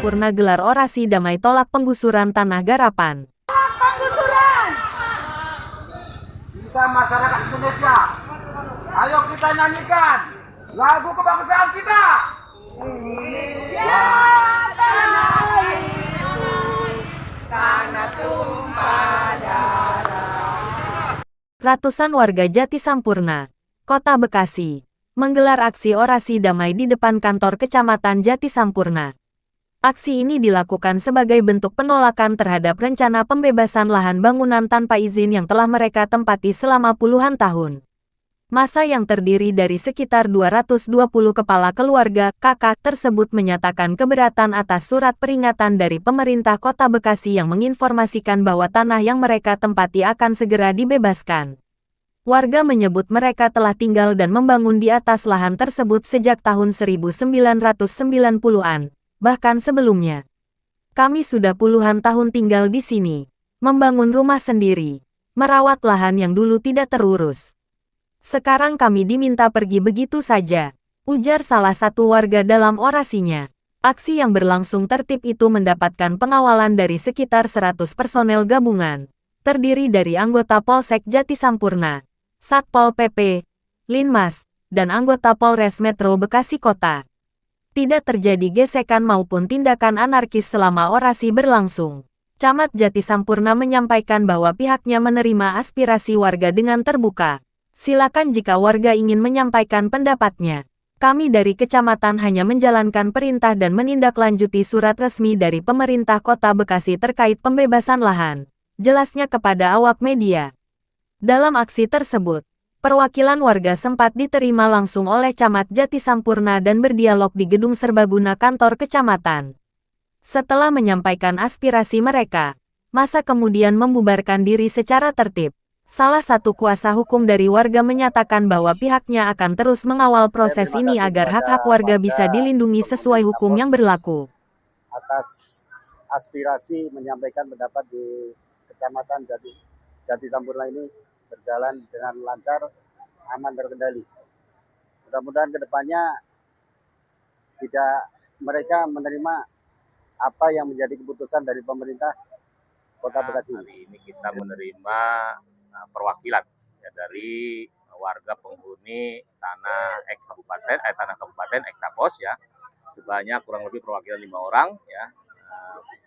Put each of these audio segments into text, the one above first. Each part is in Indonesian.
Sampurna gelar orasi damai tolak penggusuran tanah garapan. Penggusuran! Kita masyarakat Indonesia, ayo kita nyanyikan lagu kebangsaan kita. Ya tanah airku, tanah tumpah darah. Ratusan warga Jati Sampurna, Kota Bekasi, menggelar aksi orasi damai di depan kantor Kecamatan Jati Sampurna. Aksi ini dilakukan sebagai bentuk penolakan terhadap rencana pembebasan lahan bangunan tanpa izin yang telah mereka tempati selama puluhan tahun. Massa yang terdiri dari sekitar 220 kepala keluarga (KK) tersebut menyatakan keberatan atas surat peringatan dari pemerintah Kota Bekasi yang menginformasikan bahwa tanah yang mereka tempati akan segera dibebaskan. Warga menyebut mereka telah tinggal dan membangun di atas lahan tersebut sejak tahun 1990-an, bahkan sebelumnya. Kami sudah puluhan tahun tinggal di sini, membangun rumah sendiri, merawat lahan yang dulu tidak terurus. Sekarang kami diminta pergi begitu saja, ujar salah satu warga dalam orasinya. Aksi yang berlangsung tertib itu mendapatkan pengawalan dari sekitar 100 personel gabungan, terdiri dari anggota Polsek Jati Sampurna, Satpol PP, Linmas, dan anggota Polres Metro Bekasi Kota. Tidak terjadi gesekan maupun tindakan anarkis selama orasi berlangsung. Camat Jati Sampurna menyampaikan bahwa pihaknya menerima aspirasi warga dengan terbuka. Silakan jika warga ingin menyampaikan pendapatnya. Kami dari kecamatan hanya menjalankan perintah dan menindaklanjuti surat resmi dari pemerintah Kota Bekasi terkait pembebasan lahan, jelasnya kepada awak media. Dalam aksi tersebut, perwakilan warga sempat diterima langsung oleh Camat Jati Sampurna dan berdialog di Gedung Serbaguna kantor kecamatan. Setelah menyampaikan aspirasi mereka, massa kemudian membubarkan diri secara tertib. Salah satu kuasa hukum dari warga menyatakan bahwa pihaknya akan terus mengawal proses ini agar hak-hak warga bisa dilindungi sesuai hukum yang berlaku. Atas aspirasi menyampaikan pendapat di Kecamatan Jati Sampurna ini berjalan dengan lancar, aman, terkendali. Mudah-mudahan kedepannya tidak mereka menerima apa yang menjadi keputusan dari pemerintah Kota Bekasi. Hari ini kita menerima perwakilan ya, dari warga penghuni tanah kabupaten Ektapos ya, sebanyak kurang lebih perwakilan 5 orang ya.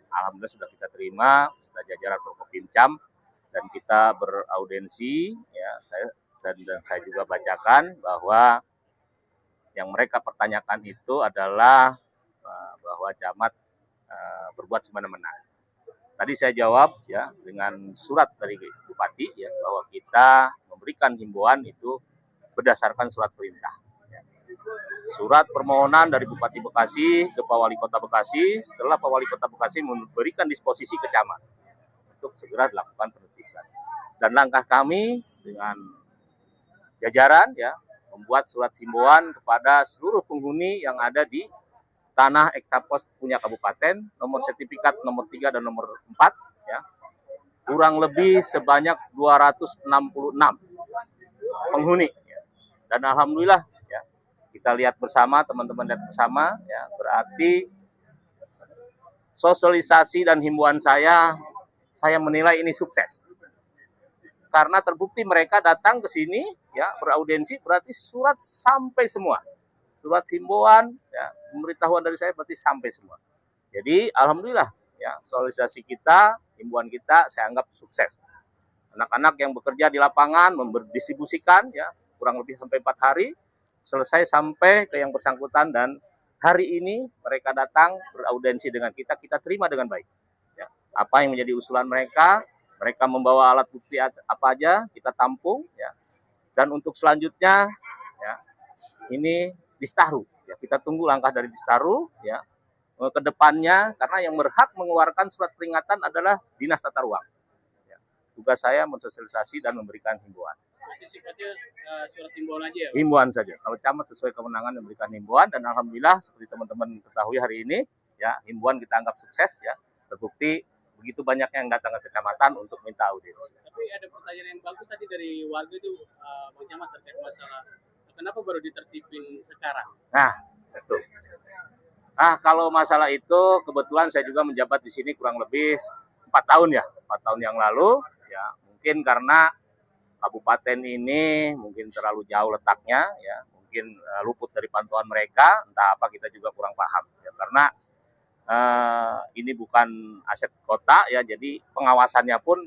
Alhamdulillah sudah kita terima beserta jajaran Forkopimcam dan kita beraudensi ya. Saya juga bacakan bahwa yang mereka pertanyakan itu adalah bahwa camat berbuat semena-mena. Tadi saya jawab ya dengan surat dari Bupati ya bahwa kita memberikan himbauan itu berdasarkan surat perintah. Ya. Surat permohonan dari Bupati Bekasi ke Pak Wali Kota Bekasi, setelah Pak Wali Kota Bekasi memberikan disposisi ke camat untuk segera dilakukan penertiban. Dan langkah kami dengan jajaran ya membuat surat himbauan kepada seluruh penghuni yang ada di tanah Ektapos punya kabupaten, nomor sertifikat nomor 3 dan nomor 4, ya, kurang lebih sebanyak 266 penghuni. Ya. Dan alhamdulillah, ya, kita lihat bersama, teman-teman lihat bersama, ya, berarti sosialisasi dan himbauan saya menilai ini sukses. Karena terbukti mereka datang ke sini, ya, beraudensi, berarti surat sampai semua. Surat himbauan, ya, pemberitahuan dari saya berarti sampai semua. Jadi alhamdulillah ya sosialisasi kita, himbauan kita saya anggap sukses. Anak-anak yang bekerja di lapangan mendistribusikan ya kurang lebih sampai 4 hari selesai sampai ke yang bersangkutan dan hari ini mereka datang beraudensi dengan kita terima dengan baik. Ya, apa yang menjadi usulan mereka membawa alat bukti apa aja kita tampung ya. Dan untuk selanjutnya ya ini Distaru, ya kita tunggu langkah dari Distaru, ya ke depannya karena yang berhak mengeluarkan surat peringatan adalah Dinas Tata Ruang. Ya, tugas saya mensosialisasi dan memberikan himbauan. Sifatnya surat himbauan aja ya? Himbauan saja. Kalau camat sesuai kewenangan memberikan himbauan dan alhamdulillah seperti teman-teman ketahui hari ini, ya himbauan kita anggap sukses, ya terbukti begitu banyak yang datang ke kecamatan untuk minta audiensi. Tapi ada pertanyaan yang bagus tadi dari warga itu, Bang Camat terkait masalah kenapa baru ditertibin sekarang? Nah, betul. Kalau masalah itu kebetulan saya juga menjabat di sini kurang lebih 4 tahun ya, 4 tahun yang lalu ya. Mungkin karena kabupaten ini mungkin terlalu jauh letaknya ya, mungkin luput dari pantauan mereka, entah apa kita juga kurang paham ya, karena ini bukan aset kota ya, jadi pengawasannya pun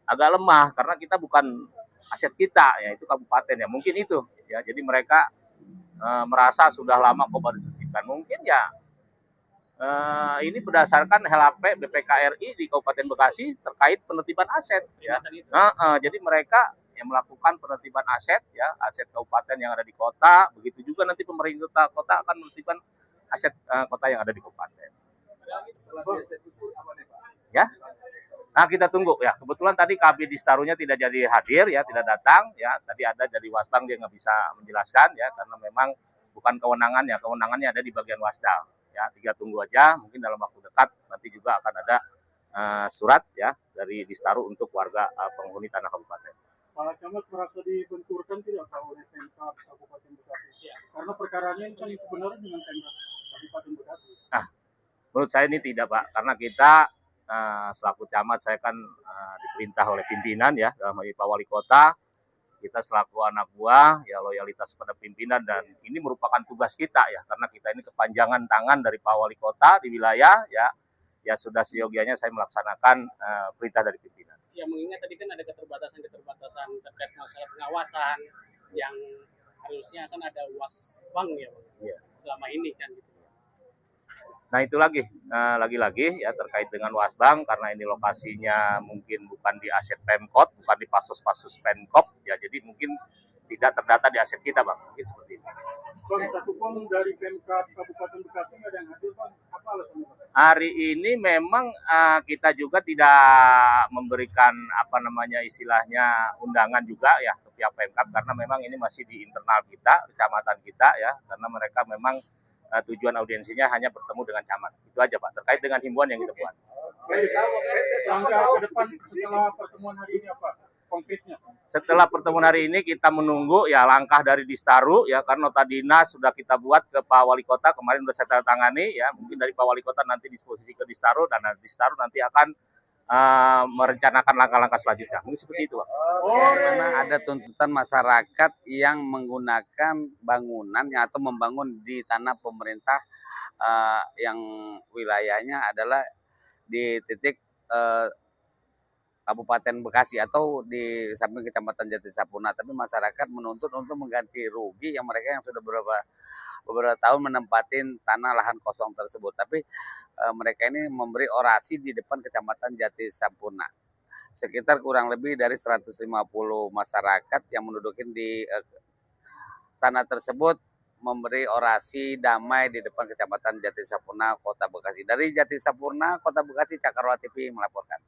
agak lemah karena kita bukan aset kita ya, itu kabupaten ya, mungkin itu ya. Jadi mereka merasa sudah lama kok dititipkan, mungkin ya ini berdasarkan LHP BPKRI di Kabupaten Bekasi terkait penertiban aset ya. Jadi mereka yang melakukan penertiban aset ya, aset kabupaten yang ada di kota, begitu juga nanti pemerintah kota akan menertibkan aset kota yang ada di kabupaten. Ya. Nah, kita tunggu ya. Kebetulan tadi KB Distarunya tidak jadi hadir ya, tidak datang ya. Tadi ada dari Wasbang, dia nggak bisa menjelaskan ya, karena memang bukan kewenangannya, kewenangannya ada di bagian Wasdal. Ya, tunggu aja, mungkin dalam waktu dekat nanti juga akan ada surat ya dari Distaru untuk warga penghuni tanah kabupaten. Pak Camat merasa dibenturkan tidak oleh Pemkab Kabupaten Bekasi? Ya, karena perkaranya ini kan sebenarnya dengan Pemkab Kabupaten Bekasi. Menurut saya ini tidak, Pak, karena kita selaku camat, saya kan diperintah oleh pimpinan ya, dalam hal ini Pak Wali Kota. Kita selaku anak buah ya, loyalitas pada pimpinan, dan ini merupakan tugas kita ya, karena kita ini kepanjangan tangan dari Pak Wali Kota di wilayah ya. Ya sudah seyogianya saya melaksanakan perintah dari pimpinan. Ya, mengingat tadi kan ada keterbatasan terkait masalah pengawasan yang harusnya kan ada Wasbang ya, Bang. Iya. Selama ini kan gitu. Nah itu lagi-lagi ya terkait dengan Wasbang, karena ini lokasinya mungkin bukan di aset Pemkot, bukan di pasus-pasus Pemkot ya, jadi mungkin tidak terdata di aset kita, Bang, mungkin seperti itu. Bang, satu pun dari Pemkab Kabupaten Bekasi nggak ada yang hadir, Bang. Apa alasannya? Hari ini memang kita juga tidak memberikan istilahnya undangan juga ya ke pihak Pemkab, karena memang ini masih di internal kita, kecamatan kita ya, karena mereka memang tujuan audiensinya hanya bertemu dengan camat. Itu aja, Pak, terkait dengan himbauan yang kita buat. Baik, langkah ke depan setelah pertemuan hari ini apa konkretnya? Setelah pertemuan hari ini kita menunggu ya langkah dari Distaru ya, karena nota dinas sudah kita buat ke Pak Wali Kota, kemarin sudah saya tangani ya, mungkin dari Pak Wali Kota nanti disposisi ke Distaru, dan Distaru nanti akan merencanakan langkah-langkah selanjutnya. Mungkin seperti itu, Pak. Karena ada tuntutan masyarakat yang menggunakan bangunan atau membangun di tanah pemerintah yang wilayahnya adalah di titik Kabupaten Bekasi atau di samping Kecamatan Jati Sapurna, tapi masyarakat menuntut untuk mengganti rugi yang mereka yang sudah beberapa tahun menempatin tanah lahan kosong tersebut. Tapi mereka ini memberi orasi di depan Kecamatan Jati Sapurna. Sekitar kurang lebih dari 150 masyarakat yang menduduki di tanah tersebut memberi orasi damai di depan Kecamatan Jati Sapurna, Kota Bekasi. Dari Jati Sapurna, Kota Bekasi, Cakarwa TV melaporkan.